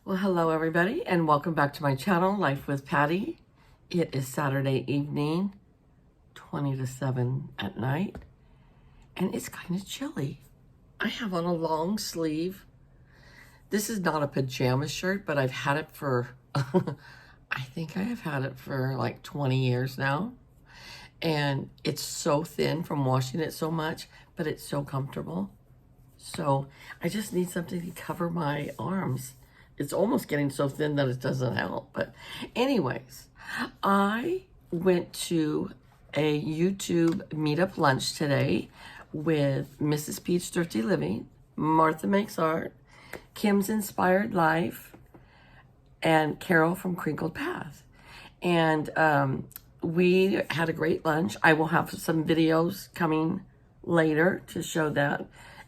Well, hello everybody, and welcome back to my channel, Life with Patty. It is Saturday evening, 20 to 7 at night, and it's kind of chilly. I have on a long sleeve. This is not a pajama shirt, but I've had it for, I think I have had it for like 20 years now. And it's so thin from washing it so much, but it's so comfortable. So I just need something to cover my arms. It's almost getting so thin that it doesn't help. But anyways, I went to a YouTube meetup lunch today with Mrs. Peach Thrifty Living, Martha Makes Art, Kim's Inspired Life, and Carol from Crinkled Path. And we had a great lunch. I will have some videos coming later to show that.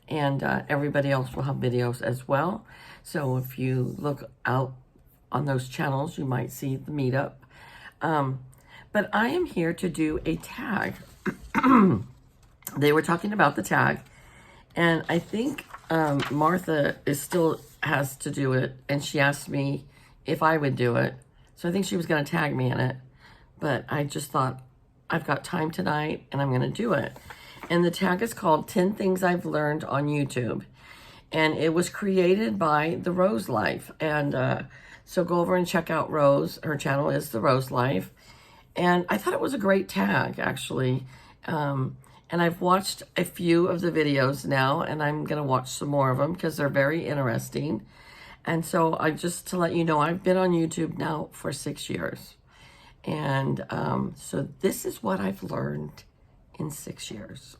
And everybody else will have videos as well. So if you look out on those channels, you might see the meetup. But I am here to do a tag. They were talking about the tag. And I think Martha still has to do it. And she asked me if I would do it. So I think she was going to tag me in it. But I just thought, I've got time tonight and I'm going to do it. And the tag is called 10 Things I've Learned on YouTube. And it was created by The Rose Life. And so go over and check out Rose. Her channel is The Rose Life. And I thought it was a great tag, actually. And I've watched a few of the videos now, and I'm going to watch some more of them because they're very interesting. And so just to let you know, I've been on YouTube now for 6 years. And so this is what I've learned in 6 years.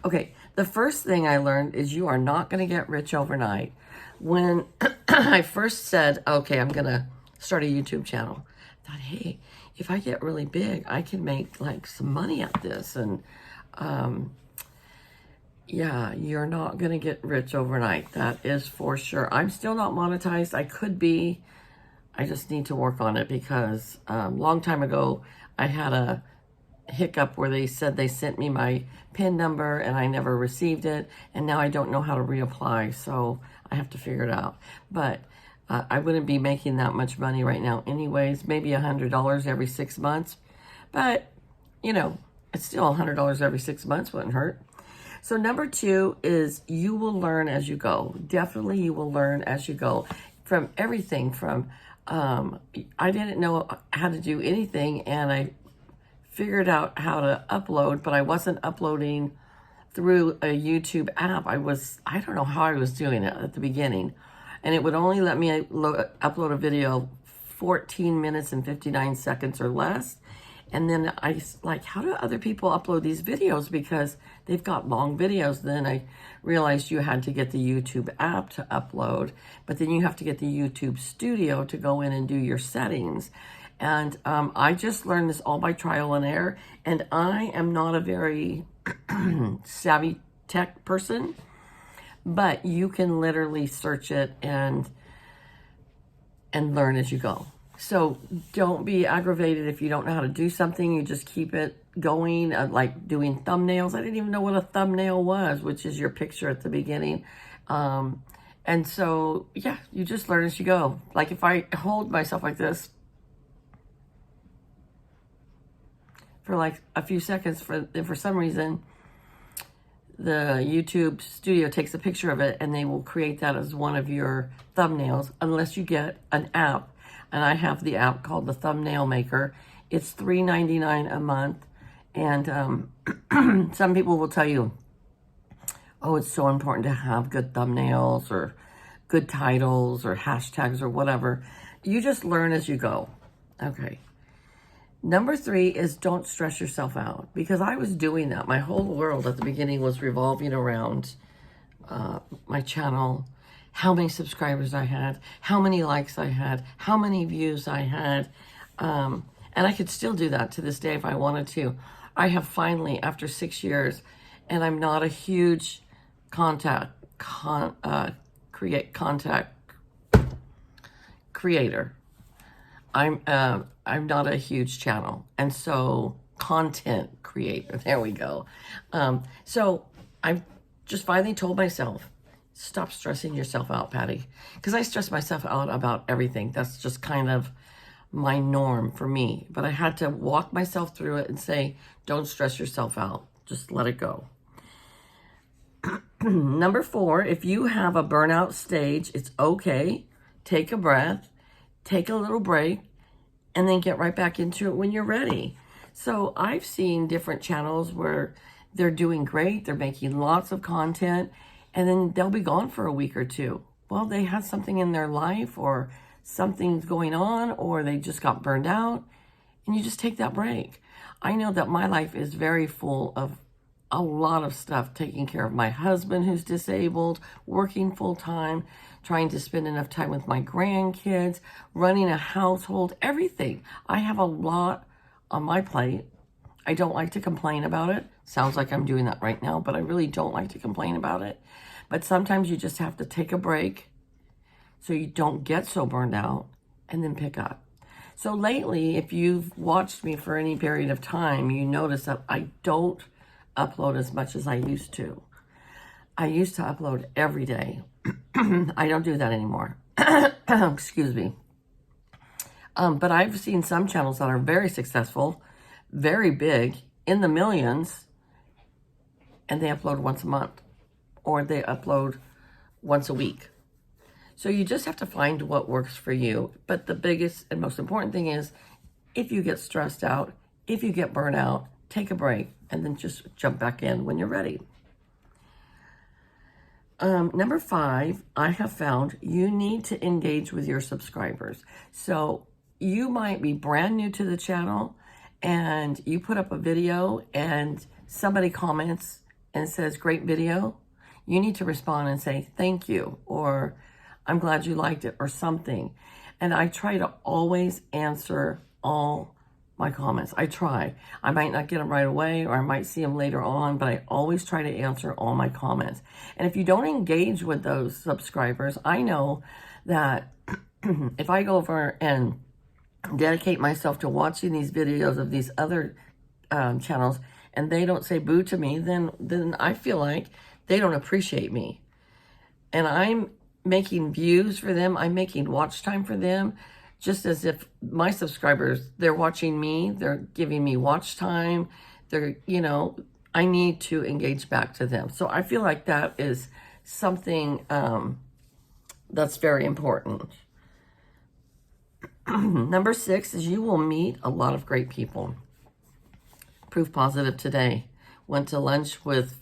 Okay, the first thing I learned is you are not going to get rich overnight. When I first said, okay, I'm going to start a YouTube channel, I thought, hey, if I get really big, I can make like some money at this. And yeah, you're not going to get rich overnight. That is for sure. I'm still not monetized. I could be. I just need to work on it because a long time ago, I had a hiccup where they said they sent me my PIN number and I never received it. And now I don't know how to reapply. So I have to figure it out. But I wouldn't be making that much money right now anyways, maybe $100 every 6 months. But, you know, it's still $100 every 6 months wouldn't hurt. So number 2 is you will learn as you go. Definitely you will learn as you go from everything from, I didn't know how to do anything and I figured out how to upload, but I wasn't uploading through a YouTube app. I don't know how I was doing it at the beginning. And it would only let me upload a video 14 minutes and 59 seconds or less. And then I like, how do other people upload these videos? Because they've got long videos. Then I realized you had to get the YouTube app to upload, but then you have to get the YouTube Studio to go in and do your settings. And I just learned this all by trial and error. And I am not a very savvy tech person, but you can literally search it and learn as you go. So don't be aggravated if you don't know how to do something. You just keep it going, like doing thumbnails. I didn't even know what a thumbnail was, which is your picture at the beginning. And so, yeah, you just learn as you go. Like if I hold myself like this for like a few seconds, for some reason, the YouTube Studio takes a picture of it and they will create that as one of your thumbnails unless you get an app. And I have the app called the Thumbnail Maker. It's $3.99 a month. And some people will tell you, oh, it's so important to have good thumbnails or good titles or hashtags or whatever. You just learn as you go. Okay. Number 3 is don't stress yourself out, because I was doing that. My whole world at the beginning was revolving around my channel, how many subscribers I had, how many likes I had, how many views I had. And I could still do that to this day if I wanted to. I have finally, after 6 years, and I'm not a huge content creator. I'm not a huge channel, and so content creator, there we go. So I just finally told myself, stop stressing yourself out, Patty. Because I stress myself out about everything. That's just kind of my norm for me. But I had to walk myself through it and say, don't stress yourself out. Just let it go. Number 4, if you have a burnout stage, it's okay. Take a breath, take a little break, and then get right back into it when you're ready. So I've seen different channels where they're doing great, they're making lots of content, and then they'll be gone for a week or two. Well, they had something in their life, or something's going on, or they just got burned out, and you just take that break. I know that my life is very full of a lot of stuff, taking care of my husband who's disabled, working full-time, trying to spend enough time with my grandkids, running a household, everything. I have a lot on my plate. I don't like to complain about it. Sounds like I'm doing that right now, but I really don't like to complain about it. But sometimes you just have to take a break so you don't get so burned out, and then pick up. So lately, if you've watched me for any period of time, you notice that I don't upload as much as I used to. I used to upload every day. I don't do that anymore. Excuse me. But I've seen some channels that are very successful, very big, in the millions, and they upload once a month, or they upload once a week. So you just have to find what works for you. But the biggest and most important thing is, if you get stressed out, if you get burnt out, take a break, and then just jump back in when you're ready. Number 5, I have found you need to engage with your subscribers. So you might be brand new to the channel, and you put up a video and somebody comments and says, great video. You need to respond and say, thank you, or I'm glad you liked it, or something. And I try to always answer all my comments. I try. I might not get them right away, or I might see them later on, but I always try to answer all my comments. And if you don't engage with those subscribers, I know that if I go over and dedicate myself to watching these videos of these other channels, and they don't say boo to me, then I feel like they don't appreciate me. And I'm making views for them, I'm making watch time for them, just as if my subscribers, they're watching me, they're giving me watch time, I need to engage back to them. So I feel like that is something that's very important. Number 6 is you will meet a lot of great people. Proof positive today. Went to lunch with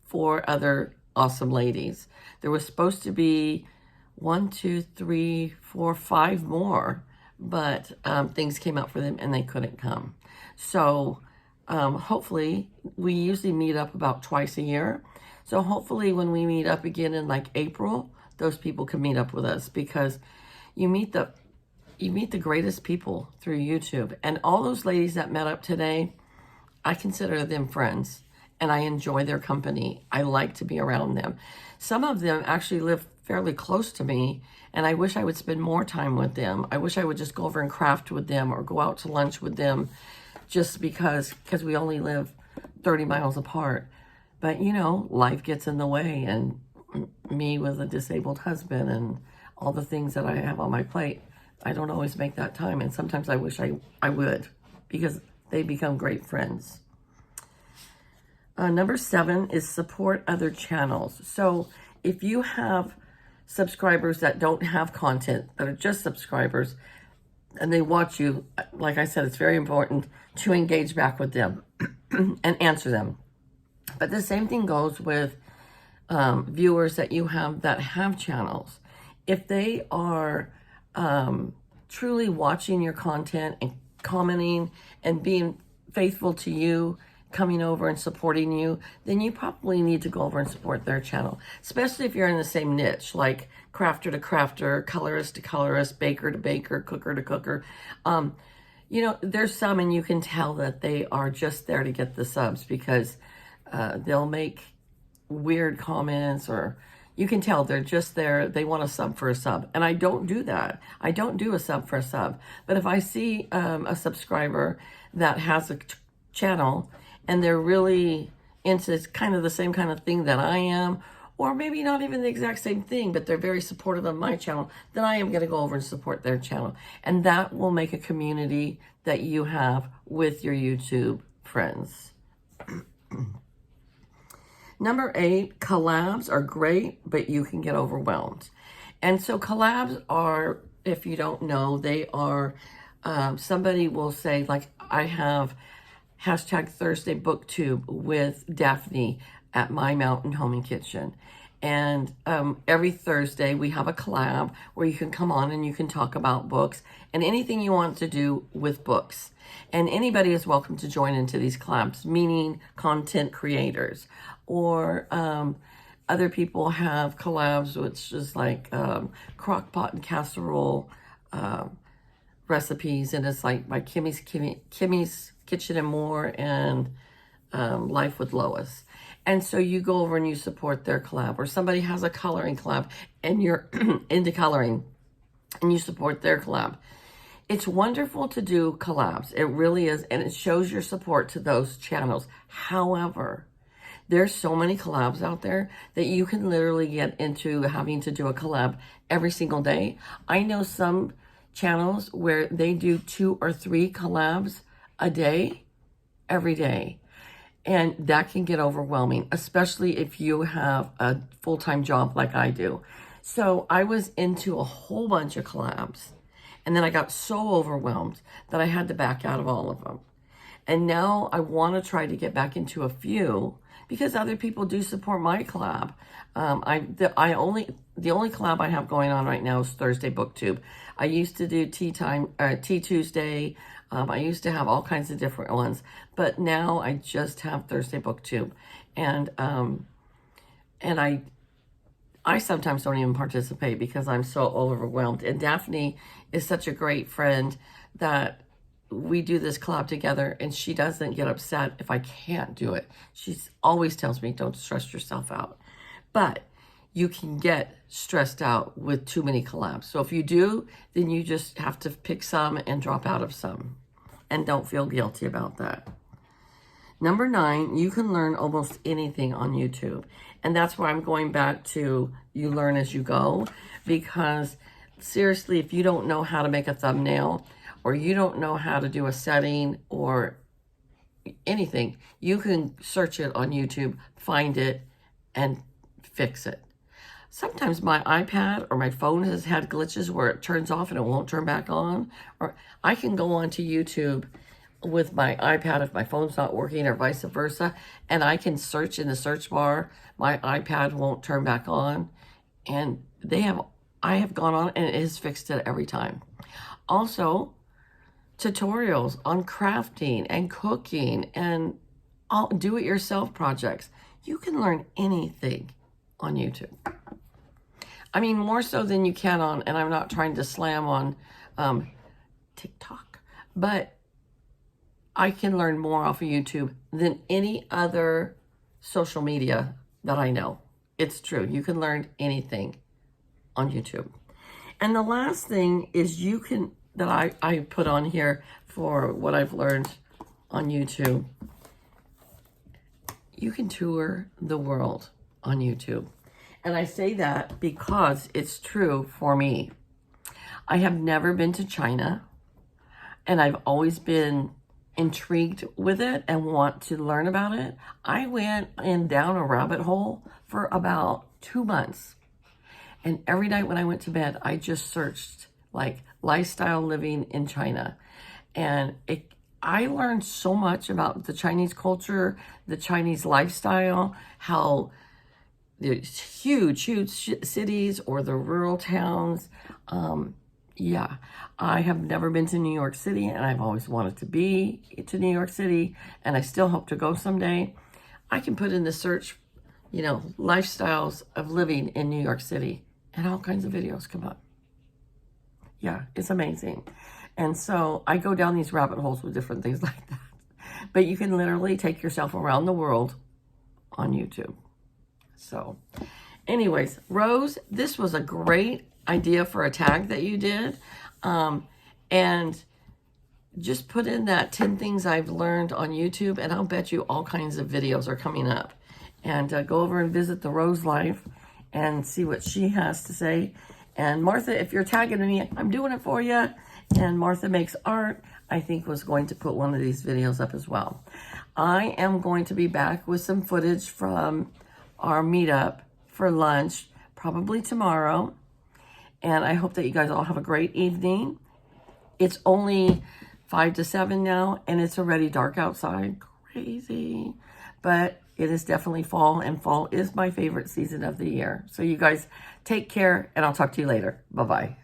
4 other awesome ladies. There was supposed to be 1, 2, 3, 4, 5 more, but things came up for them and they couldn't come. So hopefully, we usually meet up about twice a year. So hopefully when we meet up again in like April, those people can meet up with us, because you meet the greatest people through YouTube. And all those ladies that met up today, I consider them friends, and I enjoy their company. I like to be around them. Some of them actually live fairly close to me, and I wish I would spend more time with them. I wish I would just go over and craft with them, or go out to lunch with them, just because we only live 30 miles apart. But, life gets in the way, and me with a disabled husband and all the things that I have on my plate, I don't always make that time, and sometimes I wish I would, because they become great friends. Number 7 is support other channels. So if you have subscribers that don't have content, that are just subscribers, and they watch you, like I said, it's very important to engage back with them and answer them. But the same thing goes with viewers that you have that have channels. If they are truly watching your content and commenting and being faithful to you, coming over and supporting you, then you probably need to go over and support their channel, especially if you're in the same niche, like crafter to crafter, colorist to colorist, baker to baker, cooker to cooker. There's some, and you can tell that they are just there to get the subs, because they'll make weird comments, or you can tell they're just there, they want a sub for a sub. And I don't do that. I don't do a sub for a sub. But if I see a subscriber that has a channel, and they're really into kind of the same kind of thing that I am, or maybe not even the exact same thing, but they're very supportive of my channel, then I am going to go over and support their channel. And that will make a community that you have with your YouTube friends. Number 8, collabs are great, but you can get overwhelmed. And so collabs are, if you don't know, they are, somebody will say, like, I have hashtag Thursday BookTube with Daphne at My Mountain Home and Kitchen. And every Thursday we have a collab where you can come on and you can talk about books and anything you want to do with books. And anybody is welcome to join into these collabs, meaning content creators. Or other people have collabs, which is like crock pot and casserole recipes. And it's like by Kimmy's Kitchen and More and Life with Lois. And so you go over and you support their collab, or somebody has a coloring collab and you're into coloring and you support their collab. It's wonderful to do collabs. It really is. And it shows your support to those channels. However, there's so many collabs out there that you can literally get into having to do a collab every single day. I know some channels where they do 2 or 3 collabs a day, every day. And that can get overwhelming, especially if you have a full-time job like I do. So I was into a whole bunch of collabs, and then I got so overwhelmed that I had to back out of all of them. And now I want to try to get back into a few because other people do support my collab. The only collab I have going on right now is Thursday BookTube. I used to do Tea Tuesday. I used to have all kinds of different ones, but now I just have Thursday BookTube, and I sometimes don't even participate because I'm so overwhelmed. And Daphne is such a great friend that we do this collab together, and she doesn't get upset if I can't do it. She always tells me, don't stress yourself out. But you can get stressed out with too many collabs. So if you do, then you just have to pick some and drop out of some. And don't feel guilty about that. Number 9, you can learn almost anything on YouTube. And that's why I'm going back to you learn as you go. Because seriously, if you don't know how to make a thumbnail, or you don't know how to do a setting or anything, you can search it on YouTube, find it, and fix it. Sometimes my iPad or my phone has had glitches where it turns off and it won't turn back on. Or I can go onto YouTube with my iPad if my phone's not working, or vice versa, and I can search in the search bar. My iPad won't turn back on. And I have gone on and it has fixed it every time. Also, tutorials on crafting and cooking and all do-it-yourself projects. You can learn anything on YouTube. I mean, more so than you can on, and I'm not trying to slam on TikTok, but I can learn more off of YouTube than any other social media that I know. It's true. You can learn anything on YouTube. And the last thing is that I put on here for what I've learned on YouTube. You can tour the world on YouTube. And I say that because it's true for me. I have never been to China, and I've always been intrigued with it and want to learn about it. I went down a rabbit hole for about 2 months. And every night when I went to bed, I just searched like lifestyle living in China. And I learned so much about the Chinese culture, the Chinese lifestyle, how the huge cities or the rural towns. Yeah, I have never been to New York City, and I've always wanted to be to New York City, and I still hope to go someday. I can put in the search, lifestyles of living in New York City, and all kinds of videos come up. Yeah, it's amazing. And so I go down these rabbit holes with different things like that. But you can literally take yourself around the world on YouTube. So anyways, Rose, this was a great idea for a tag that you did. And just put in that 10 things I've learned on YouTube, and I'll bet you all kinds of videos are coming up. and go over and visit the Rose Life and see what she has to say. And Martha, if you're tagging me, I'm doing it for you. And Martha Makes Art, I think, was going to put one of these videos up as well. I am going to be back with some footage from our meetup for lunch, probably tomorrow. And I hope that you guys all have a great evening. It's only 5 to 7 now, and it's already dark outside. Crazy. But it is definitely fall, and fall is my favorite season of the year. So you guys take care, and I'll talk to you later. Bye-bye.